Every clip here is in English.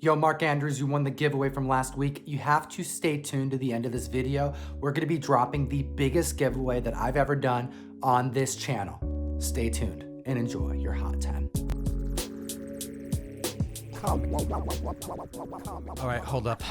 Yo, Mark Andrews, you won the giveaway from last week. You have to stay tuned to the end of this video. We're gonna be dropping the biggest giveaway that I've ever done on this channel. Stay tuned and enjoy your Hot 10. All right, hold up.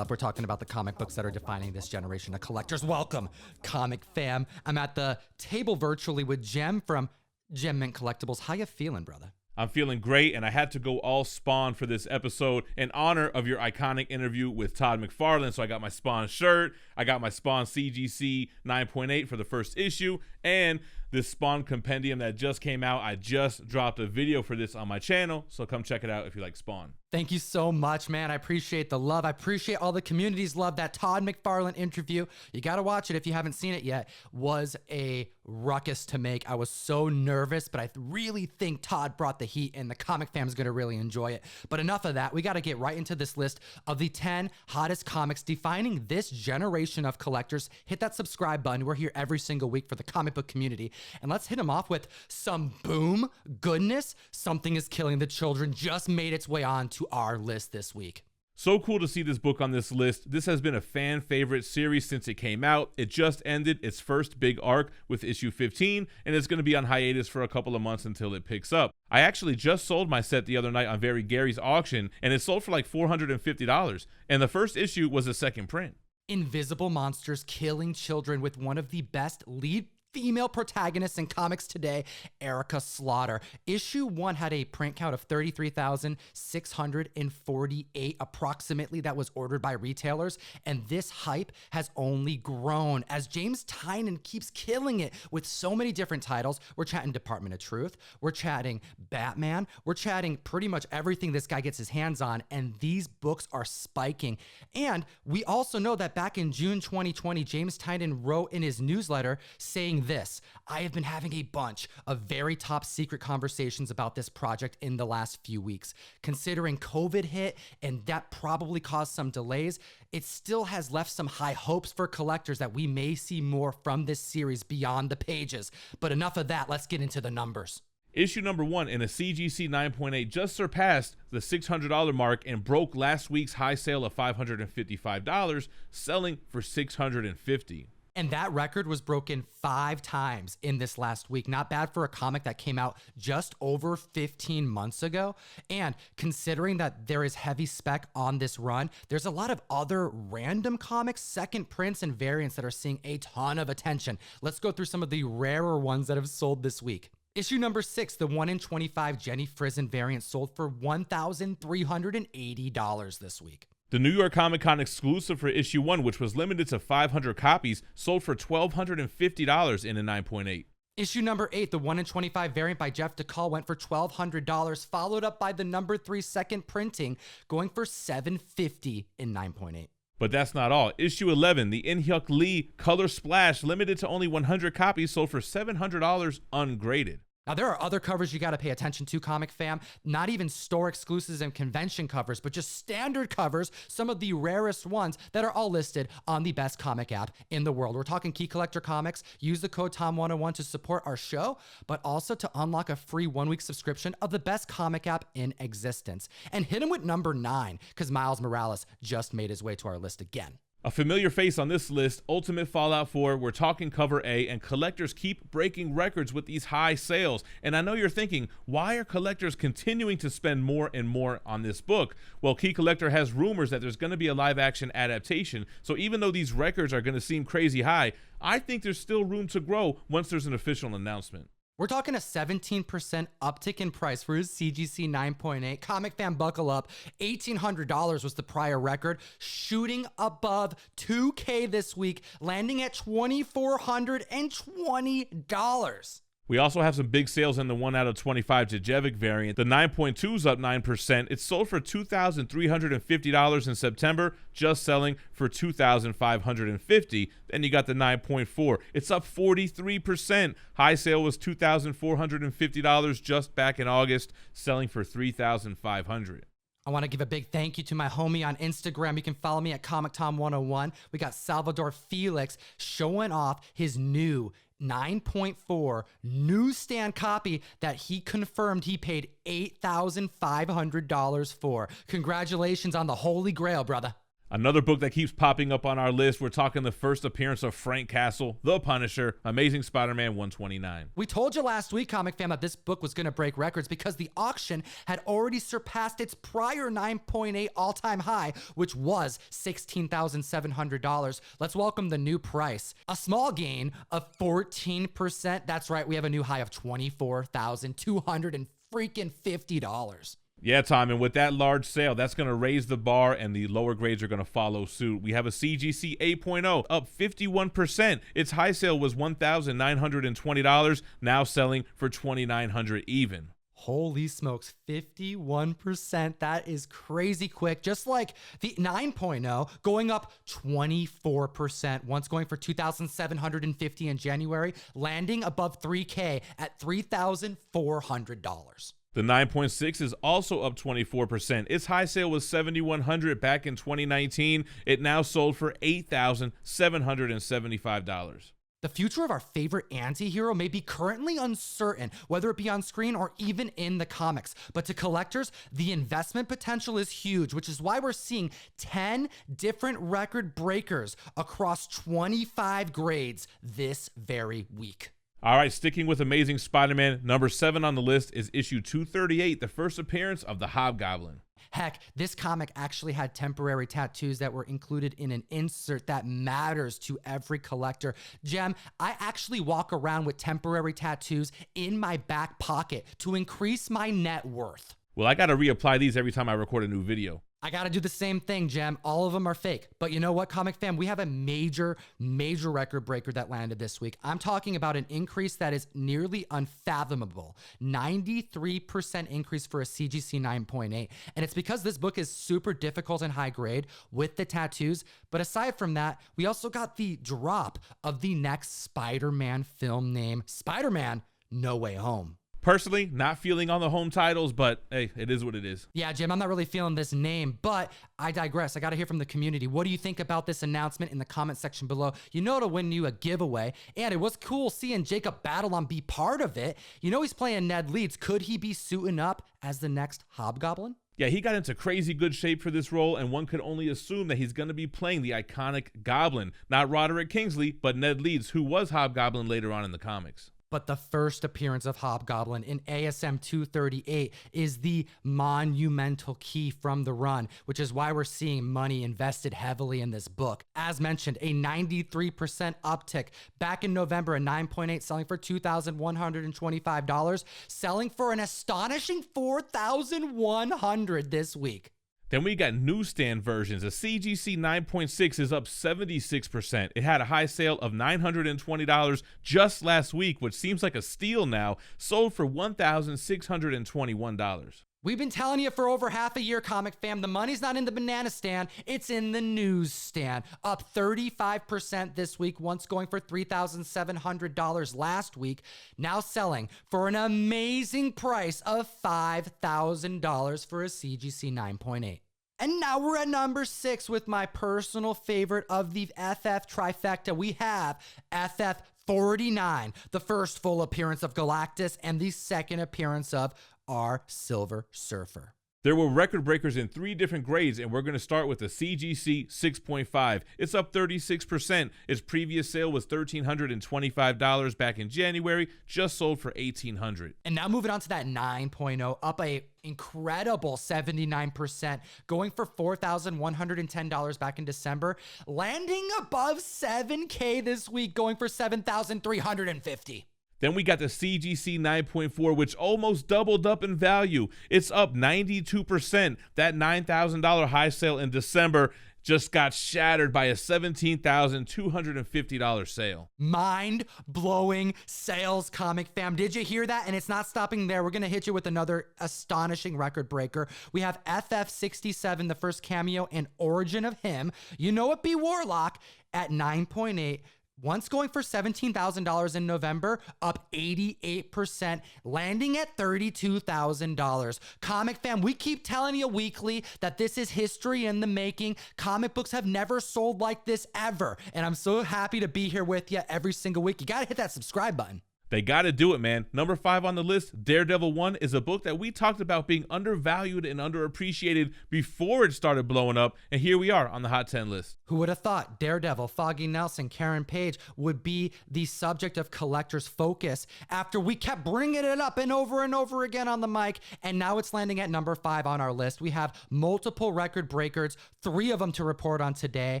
We're talking about the comic books that are defining this generation of collectors. Welcome, comic fam. I'm at the table virtually with Gem from ft.GemMintCollectibles. How you feeling, brother? I'm feeling great, and I had to go all Spawn for this episode in honor of your iconic interview with Todd McFarlane. So I got my Spawn shirt, I got my Spawn CGC 9.8 for the first issue, and this Spawn compendium that just came out. I just dropped a video for this on my channel, so come check it out if you like Spawn. Thank you so much, man. I appreciate the love. I appreciate all the community's love. That Todd McFarlane interview, you got to watch it if you haven't seen it yet, was a ruckus to make. I was so nervous, but I really think Todd brought the heat, and the comic fam is going to really enjoy it. But enough of that. We got to get right into this list of the 10 hottest comics defining this generation of collectors. Hit that subscribe button. We're here every single week for the comic book community. And let's hit them off with some boom goodness. Something is Killing the Children just made its way on to our list this week. So cool to see this book on this list. This has been a fan favorite series since it came out. It just ended its first big arc with issue 15, and it's going to be on hiatus for a couple of months until it picks up. I actually just sold my set the other night on Very Gary's auction, and it sold for like $450, and the first issue was a second print. Invisible monsters killing children with one of the best lead female protagonists in comics today, Erica Slaughter. Issue 1 had a print count of 33,648 approximately that was ordered by retailers, and this hype has only grown as James Tynion keeps killing it with so many different titles. We're chatting Department of Truth, we're chatting Batman, we're chatting pretty much everything this guy gets his hands on, and these books are spiking. And we also know that back in June 2020, James Tynion wrote in his newsletter saying this: I have been having a bunch of very top secret conversations about this project in the last few weeks. Considering COVID hit and that probably caused some delays, it still has left some high hopes for collectors that we may see more from this series beyond the pages. But enough of that, let's get into the numbers. Issue number 1 in a CGC 9.8 just surpassed the $600 mark and broke last week's high sale of $555, selling for $650. And that record was broken 5 times in this last week. Not bad for a comic that came out just over 15 months ago. And considering that there is heavy spec on this run, there's a lot of other random comics, second prints, and variants that are seeing a ton of attention. Let's go through some of the rarer ones that have sold this week. Issue number 6, the 1 in 25 Jenny Frison variant, sold for $1,380 this week. The New York Comic Con exclusive for issue 1, which was limited to 500 copies, sold for $1,250 in a 9.8. Issue number 8, the 1 in 25 variant by Jeff DeCall, went for $1,200, followed up by the number 3 second printing, going for $750 in 9.8. But that's not all. Issue 11, the In-Hyuk Lee Color Splash, limited to only 100 copies, sold for $700 ungraded. Now, there are other covers you got to pay attention to, comic fam. Not even store exclusives and convention covers, but just standard covers, some of the rarest ones that are all listed on the best comic app in the world. We're talking Key Collector Comics. Use the code TOM101 to support our show, but also to unlock a free 1-week subscription of the best comic app in existence. And hit him with number 9, because Miles Morales just made his way to our list again. A familiar face on this list, Ultimate Fallout 4, we're talking cover A, and collectors keep breaking records with these high sales. And I know you're thinking, why are collectors continuing to spend more and more on this book? Well, Key Collector has rumors that there's going to be a live action adaptation, so even though these records are going to seem crazy high, I think there's still room to grow once there's an official announcement. We're talking a 17% uptick in price for his CGC 9.8. Comic fan, buckle up. $1,800 was the prior record, shooting above $2K this week, landing at $2,420. We also have some big sales in the 1 out of 25 Djedjevic variant. The 9.2 is up 9%. It sold for $2,350 in September, just selling for $2,550. Then you got the 9.4. It's up 43%. High sale was $2,450 just back in August, selling for $3,500. I want to give a big thank you to my homie on Instagram. You can follow me at ComicTom101. We got Salvador Felix showing off his new 9.4 newsstand copy that he confirmed he paid $8,500 for. Congratulations on the Holy Grail, brother. Another book that keeps popping up on our list, we're talking the first appearance of Frank Castle, The Punisher, Amazing Spider-Man 129. We told you last week, Comic Fam, that this book was going to break records because the auction had already surpassed its prior 9.8 all-time high, which was $16,700. Let's welcome the new price. A small gain of 14%. That's right, we have a new high of $24,250. Yeah, Tom, and with that large sale, that's going to raise the bar and the lower grades are going to follow suit. We have a CGC 8.0 up 51%. Its high sale was $1,920, now selling for $2,900 even. Holy smokes, 51%. That is crazy quick. Just like the 9.0 going up 24%. Once going for $2,750 in January, landing above $3K at $3,400. The 9.6 is also up 24%. Its high sale was $7,100 back in 2019. It now sold for $8,775. The future of our favorite anti-hero may be currently uncertain, whether it be on screen or even in the comics. But to collectors, the investment potential is huge, which is why we're seeing 10 different record breakers across 25 grades this very week. All right, sticking with Amazing Spider-Man, number 7 on the list is issue 238, the first appearance of the Hobgoblin. Heck, this comic actually had temporary tattoos that were included in an insert that matters to every collector. Gem, I actually walk around with temporary tattoos in my back pocket to increase my net worth. Well, I got to reapply these every time I record a new video. I got to do the same thing, Gem. All of them are fake. But you know what, Comic Fam? We have a major record breaker that landed this week. I'm talking about an increase that is nearly unfathomable. 93% increase for a CGC 9.8. And it's because this book is super difficult and high grade with the tattoos. But aside from that, we also got the drop of the next Spider-Man film name, Spider-Man No Way Home. Personally, not feeling on the home titles, but hey, it is what it is. Yeah, Jim, I'm not really feeling this name, but I digress. I got to hear from the community. What do you think about this announcement in the comment section below? You know, to win you a giveaway. And it was cool seeing Jacob Batalon be part of it. You know, he's playing Ned Leeds. Could he be suiting up as the next Hobgoblin? Yeah, he got into crazy good shape for this role, and one could only assume that he's going to be playing the iconic Goblin. Not Roderick Kingsley, but Ned Leeds, who was Hobgoblin later on in the comics. But the first appearance of Hobgoblin in ASM 238 is the monumental key from the run, which is why we're seeing money invested heavily in this book. As mentioned, a 93% uptick. Back in November, a 9.8 selling for $2,125, selling for an astonishing $4,100 this week. Then we got newsstand versions. A CGC 9.6 is up 76%. It had a high sale of $920 just last week, which seems like a steal now, sold for $1,621. We've been telling you for over half a year, Comic Fam, the money's not in the banana stand, it's in the newsstand. Up 35% this week, once going for $3,700 last week, now selling for an amazing price of $5,000 for a CGC 9.8. And now we're at number 6 with my personal favorite of the FF trifecta. We have FF49, the first full appearance of Galactus and the second appearance of our Silver Surfer. There were record breakers in 3 different grades, and we're going to start with the CGC 6.5. It's up 36%. Its previous sale was $1,325 back in January, just sold for $1,800. And now moving on to that 9.0, up a incredible 79%, going for $4,110 back in December, landing above $7K this week, going for $7,350. Then we got the CGC 9.4, which almost doubled up in value. It's up 92%. That $9,000 high sale in December just got shattered by a $17,250 sale. Mind-blowing sales, Comic Fam. Did you hear that? And it's not stopping there. We're going to hit you with another astonishing record breaker. We have FF67, the first cameo and origin of him. You know it be Warlock at 9.8. Once going for $17,000 in November, up 88%, landing at $32,000. Comic fam, we keep telling you weekly that this is history in the making. Comic books have never sold like this ever. And I'm so happy to be here with you every single week. You gotta hit that subscribe button. They got to do it, man. Number 5 on the list, Daredevil 1, is a book that we talked about being undervalued and underappreciated before it started blowing up, and here we are on the Hot 10 list. Who would have thought Daredevil, Foggy Nelson, Karen Page would be the subject of collectors' focus after we kept bringing it up and over again on the mic, and now it's landing at number 5 on our list. We have multiple record breakers, 3 of them to report on today.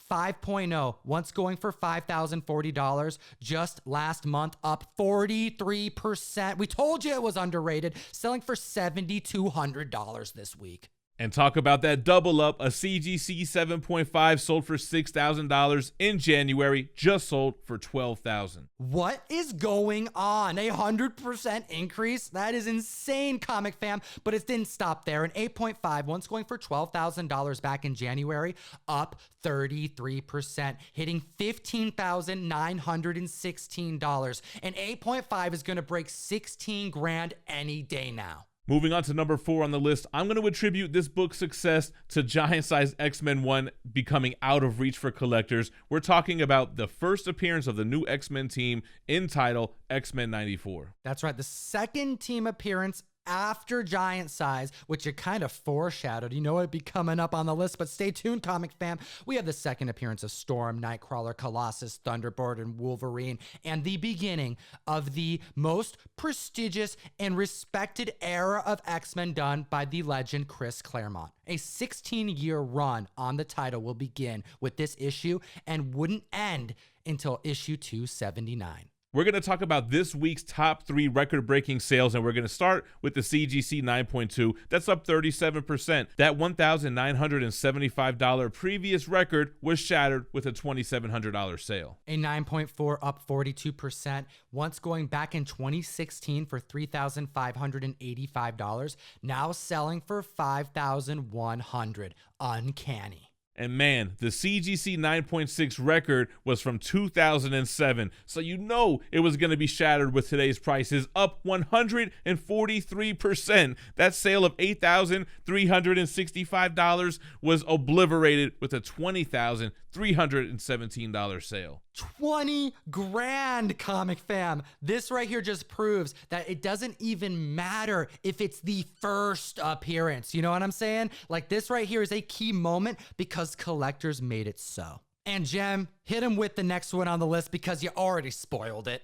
5.0, once going for $5,040 just last month, up 43%. We told you it was underrated, selling for $7,200 this week. And talk about that double up, a CGC 7.5 sold for $6,000 in January, just sold for $12,000. What is going on? 100% increase? That is insane, comic fam, but it didn't stop there. An 8.5, once going for $12,000 back in January, up 33%, hitting $15,916. An 8.5 is gonna break 16 grand any day now. Moving on to number 4 on the list, I'm going to attribute this book's success to Giant Size X-Men 1 becoming out of reach for collectors. We're talking about the first appearance of the new X-Men team in title X-Men 94. That's right, the second team appearance after Giant Size, which it kind of foreshadowed. You know it'd be coming up on the list, but stay tuned, comic fam. We have the second appearance of Storm, Nightcrawler, Colossus, Thunderbird, and Wolverine, and the beginning of the most prestigious and respected era of X-Men done by the legend Chris Claremont. A 16-year run on the title will begin with this issue and wouldn't end until issue 279. We're going to talk about this week's top 3 record-breaking sales, and we're going to start with the CGC 9.2. That's up 37%. That $1,975 previous record was shattered with a $2,700 sale. A 9.4 up 42%. Once going back in 2016 for $3,585, now selling for $5,100. Uncanny. And man, the CGC 9.6 record was from 2007, so you know it was going to be shattered with today's prices, up 143%. That sale of $8,365 was obliterated with a $20,317 sale. 20 grand, comic fam. This right here just proves that it doesn't even matter if it's the first appearance. You know what I'm saying? Like, this right here is a key moment because collectors made it so. And Gem, hit him with the next one on the list because you already spoiled it.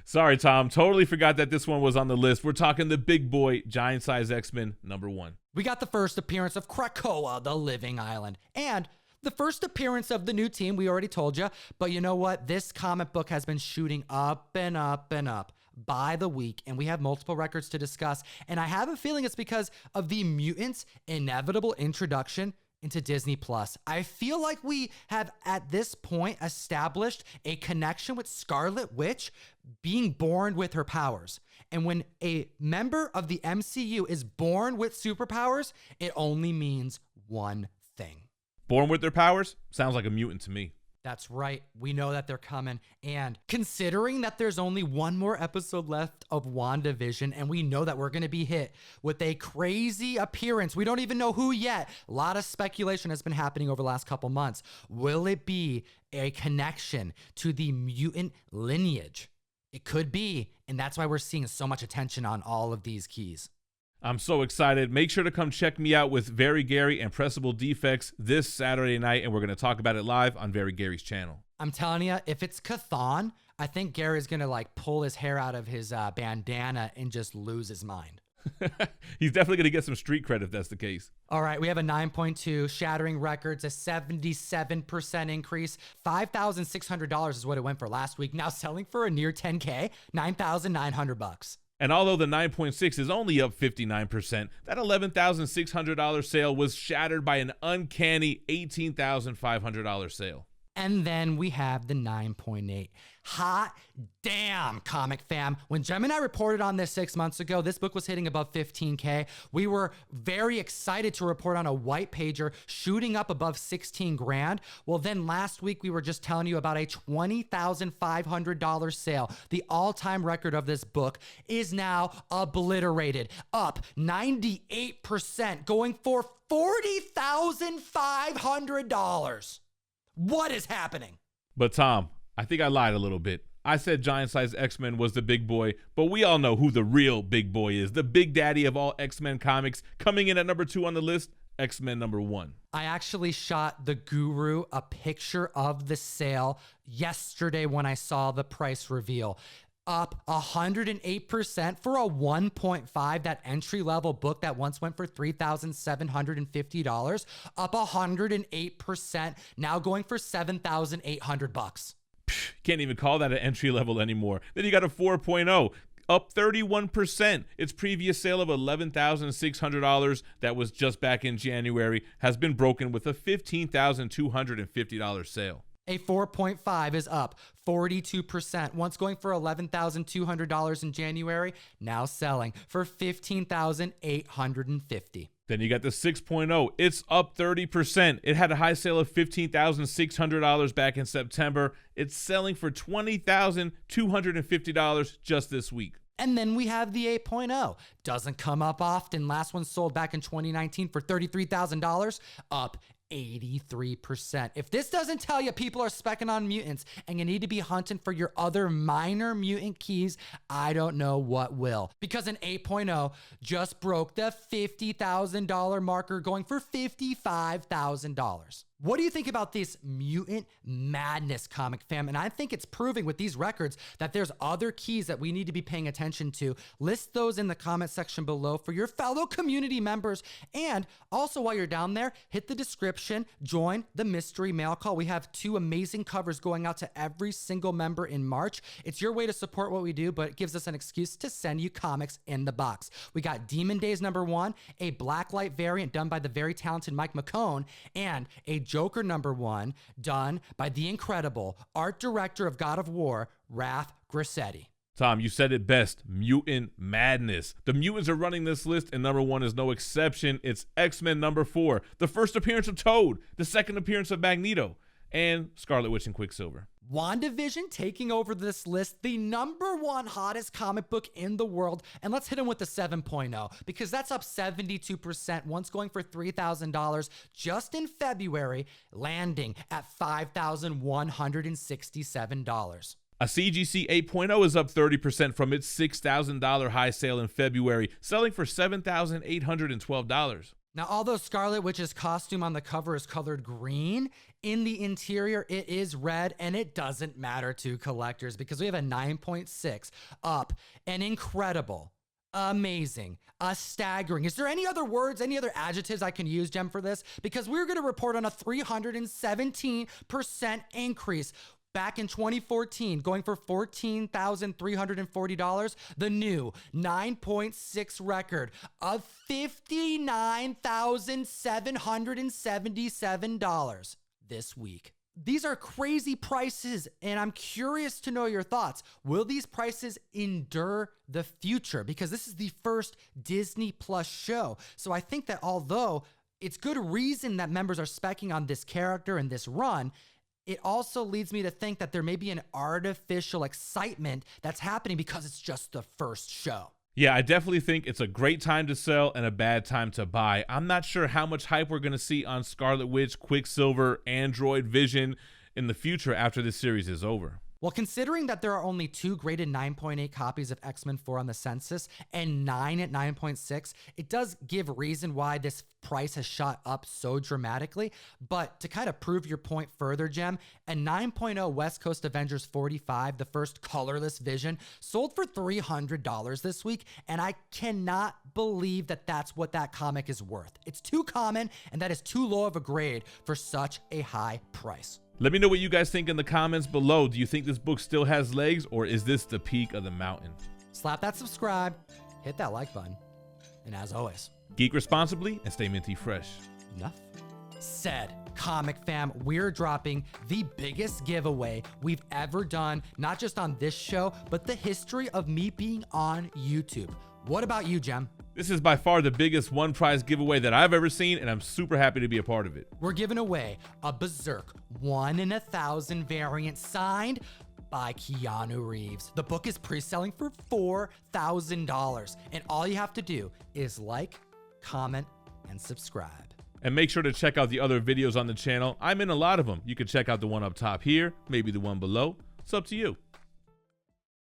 Sorry, Tom. Totally forgot that this one was on the list. We're talking the big boy, Giant Size X-Men number 1. We got the first appearance of Krakoa, the Living Island. And the first appearance of the new team, we already told you. But you know what? This comic book has been shooting up and up and up by the week, and we have multiple records to discuss. And I have a feeling it's because of the mutants' inevitable introduction into Disney Plus. I feel like we have at this point established a connection with Scarlet Witch being born with her powers. And when a member of the MCU is born with superpowers, it only means one thing. Born with their powers? Sounds like a mutant to me. That's right. We know that they're coming. And considering that there's only one more episode left of WandaVision, and we know that we're going to be hit with a crazy appearance, we don't even know who yet. A lot of speculation has been happening over the last couple months. Will it be a connection to the mutant lineage? It could be. And that's why we're seeing so much attention on all of these keys. I'm so excited. Make sure to come check me out with Very Gary and Pressable Defects this Saturday night, and we're going to talk about it live on Very Gary's channel. I'm telling you, if it's Chthon, I think Gary's going to like pull his hair out of his bandana and just lose his mind. He's definitely going to get some street cred if that's the case. All right, we have a 9.2, shattering records, a 77% increase. $5,600 is what it went for last week. Now selling for a near 10K, $9,900. And although the 9.6 is only up 59%, that $11,600 sale was shattered by an uncanny $18,500 sale. And then we have the 9.8. Hot damn, comic fam. When Gem and I reported on this 6 months ago, this book was hitting above 15K. We were very excited to report on a white pager shooting up above 16 grand. Well, then last week we were just telling you about a $20,500 sale. The all-time record of this book is now obliterated, up 98%, going for $40,500. What is happening? But Tom, I think I lied a little bit. I said Giant Size X-Men was the big boy, but we all know who the real big boy is. The big daddy of all X-Men comics, coming in at number 2 on the list, X-Men number 1. I actually shot the Guru a picture of the sale yesterday when I saw the price reveal. Up 108% for a 1.5, that entry-level book that once went for $3,750, up 108%, now going for $7,800. Can't even call that an entry level anymore. Then you got a 4.0, up 31%. Its previous sale of $11,600 that was just back in January has been broken with a $15,250 sale. A 4.5 is up 42%. Once going for $11,200 in January, now selling for $15,850. Then you got the 6.0. It's up 30%. It had a high sale of $15,600 back in September. It's selling for $20,250 just this week. And then we have the 8.0. Doesn't come up often. Last one sold back in 2019 for $33,000, up 83%. If this doesn't tell you people are specking on mutants and you need to be hunting for your other minor mutant keys, I don't know what will. Because an 8.0 just broke the $50,000 marker, going for $55,000. What do you think about this mutant madness, comic fam? And I think it's proving with these records that there's other keys that we need to be paying attention to. List those in the comment section below for your fellow community members. And also, while you're down there, hit the description, join the mystery mail call. We have 2 amazing covers going out to every single member in March. It's your way to support what we do, but it gives us an excuse to send you comics in the box. We got Demon Days number 1, a Blacklight variant done by the very talented Mike McCone, and a Joker number 1 done by the incredible art director of God of War, Raph Grassetti. Tom, you said it best, mutant madness. The mutants are running this list, and number 1 is no exception. It's X-Men number 4, the first appearance of Toad, the second appearance of Magneto, and Scarlet Witch and Quicksilver. WandaVision taking over this list, the number 1 hottest comic book in the world. And let's hit him with the 7.0, because that's up 72%, once going for $3,000 just in February, landing at $5,167. A CGC 8.0 is up 30% from its $6,000 high sale in February, selling for $7,812. Now, although Scarlet Witch's costume on the cover is colored green, in the interior it is red, and it doesn't matter to collectors because we have a 9.6, up an incredible, amazing, a staggering. Is there any other words, any other adjectives I can use, Gem, for this? Because we're going to report on a 317% increase. Back in 2014, going for $14,340, the new 9.6 record of $59,777 this week. These are crazy prices, and I'm curious to know your thoughts. Will these prices endure the future? Because this is the first Disney Plus show. So I think that although it's good reason that members are speccing on this character and this run, it also leads me to think that there may be an artificial excitement that's happening because it's just the first show. Yeah, I definitely think it's a great time to sell and a bad time to buy. I'm not sure how much hype we're going to see on Scarlet Witch, Quicksilver, Android, Vision in the future after this series is over. Well, considering that there are only 2 graded 9.8 copies of X-Men 4 on the census and 9 at 9.6, it does give reason why this price has shot up so dramatically. But to kind of prove your point further, Gem, a 9.0 West Coast Avengers 45, the first colorless Vision, sold for $300 this week, and I cannot believe that that's what that comic is worth. It's too common, and that is too low of a grade for such a high price. Let me know what you guys think in the comments below. Do you think this book still has legs, or is this the peak of the mountain? Slap that subscribe, hit that like button, and as always, geek responsibly and stay minty fresh. enough said, Comic Fam, we're dropping the biggest giveaway we've ever done, not just on this show, but the history of me being on YouTube. What about you, Gem? This is by far the biggest one prize giveaway that I've ever seen, and I'm super happy to be a part of it. We're giving away a Berserk 1 in 1,000 variant signed by Keanu Reeves. The book is pre-selling for $4,000, and all you have to do is like, comment, and subscribe. And make sure to check out the other videos on the channel. I'm in a lot of them. You can check out the one up top here, maybe the one below. It's up to you.